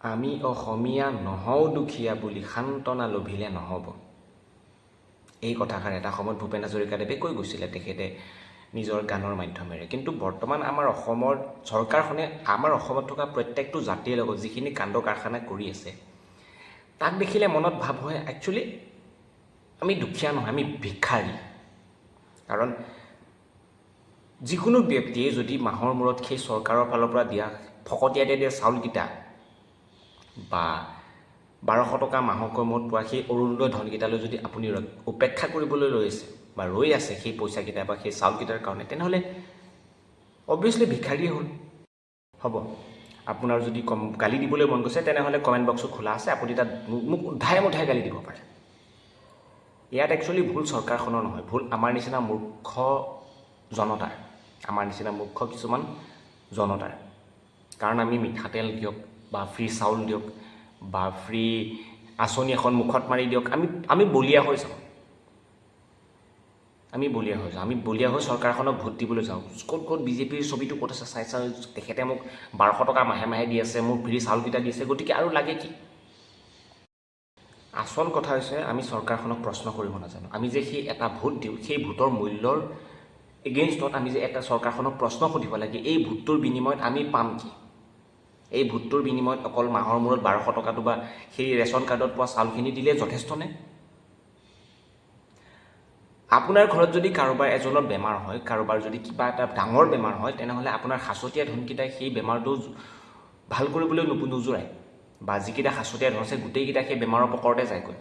আমি অসমীয়া নহওঁ দুখীয়া বুলি সান্তনা লভিলে নহ'ব। এই কথাষাৰ এটা সময়ত ভূপেন হাজৰিকাদেৱে কৈ গৈছিলে তেখেতে নিজৰ গানৰ মাধ্যমেৰে। কিন্তু বৰ্তমান আমাৰ অসমৰ চৰকাৰখনে আমাৰ অসমত থকা প্ৰত্যেকটো জাতিৰ লগত যিখিনি কাণ্ড কাৰখানা কৰি আছে তাক দেখিলে মনত ভাৱ হয় একচুৱেলি আমি দুখীয়া নহয়, আমি ভিক্ষাৰী। কাৰণ যিকোনো ব্যক্তিয়ে যদি মাহৰ মূৰত সেই চৰকাৰৰ ফালৰ পৰা দিয়া ফকতীয়াকৈ দিয়া চাউলকেইটা বা 1200 টকা মাহকৰ মূৰত পোৱা সেই অৰুণোদয় ধনকেইটালৈ যদি আপুনি উপেক্ষা কৰিবলৈ লৈছে বা ৰৈ আছে সেই পইচাকেইটা বা সেই চাউলকেইটাৰ কাৰণে, তেনেহ'লে অবভিয়াছলি ভিক্ষাৰীয়ে হ'ল। হ'ব, আপোনাৰ যদি গালি দিবলৈ মন গৈছে তেনেহ'লে কমেণ্ট বক্সটো খোলা আছে, আপুনি তাত মোক উদ্ধাই গালি দিব পাৰে। ইয়াত একচুৱেলি ভুল চৰকাৰখনৰ নহয়, ভুল আমাৰ নিচিনা মূৰ্খ জনতাৰ, আমাৰ নিচিনা মূৰ্খ কিছুমান জনতাৰ। কাৰণ আমি মিঠাতেল দিয়ক বা ফ্ৰী চাউল দিয়ক বা ফ্ৰী আঁচনি এখন মুখত মাৰি দিয়ক, আমি বলিয়া হৈ যাওঁ। আমি বলিয়া হৈ চৰকাৰখনক ভোট দিবলৈ যাওঁ। ক'ত বিজেপিৰ ছবিটো ক'ত আছে চাই তেখেতে মোক 1200 টকা মাহে দি আছে, মোক ফ্ৰী চাউলকেইটা দিছে, গতিকে আৰু লাগে কি? আচল কথা হৈছে আমি চৰকাৰখনক প্ৰশ্ন কৰিব নাজানো। আমি যে সেই এটা ভোট দিওঁ, সেই ভোটৰ মূল্যৰ এগেইনষ্টত আমি যে এটা চৰকাৰখনক প্ৰশ্ন সুধিব লাগে, এই ভোটটোৰ বিনিময়ত আমি পাম কি? এই ভোটটোৰ বিনিময়ত অকল মাহৰ মূৰত 1200 টকাটো বা সেই ৰেচন কাৰ্ডত পোৱা চাউলখিনি দিলে যথেষ্টনে? আপোনাৰ ঘৰত যদি কাৰোবাৰ এজনৰ বেমাৰ হয়, কাৰোবাৰ যদি কিবা এটা ডাঙৰ বেমাৰ হয়, তেনেহ'লে আপোনাৰ সাঁচতীয়া ধনকেইটাই সেই বেমাৰটো ভাল কৰিবলৈ নোজোৰায়, বা যিকেইটা সাঁচতীয়া ধন আছে গোটেইকেইটা সেই বেমাৰৰ পকৰতে যায়গৈ।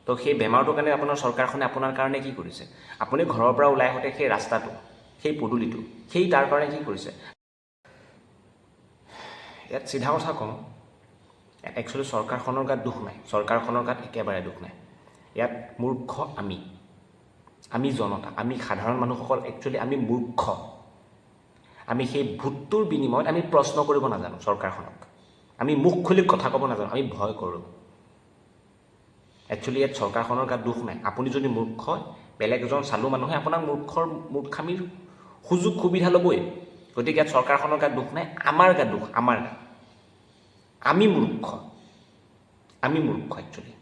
তো সেই বেমাৰটোৰ কাৰণে আপোনাৰ চৰকাৰখনে আপোনাৰ কাৰণে কি কৰিছে? আপুনি ঘৰৰ পৰা ওলাই আহোঁতে সেই ৰাস্তাটো, সেই পদূলিটো, সেই তাৰ কাৰণে কি কৰিছে? ইয়াত চিধা কথা কওঁ, ইয়াত একচুৱেলি চৰকাৰখনৰ গাত দুখ নাই, চৰকাৰখনৰ গাত একেবাৰে দুখ নাই। ইয়াত মূৰ্খ আমি জনতা, আমি সাধাৰণ মানুহসকল একচুৱেলি আমি মূৰ্খ। আমি সেই ভোটটোৰ বিনিময়ত আমি প্ৰশ্ন কৰিব নাজানো চৰকাৰখনক, আমি মুখ খুলি কথা ক'ব নাজানো, আমি ভয় কৰোঁ। একচুৱেলি ইয়াত চৰকাৰখনৰ গাত দুখ নাই। আপুনি যদি মূৰ্খ, বেলেগ এজন চালু মানুহে আপোনাক মূৰ্খামিৰ সুযোগ সুবিধা ল'বই। গতিকে ইয়াত চৰকাৰখনৰ গাত দুখ নাই, আমাৰ গাত দুখ, আমাৰ গাত। আমি মূৰ্খ একচুৱেলি।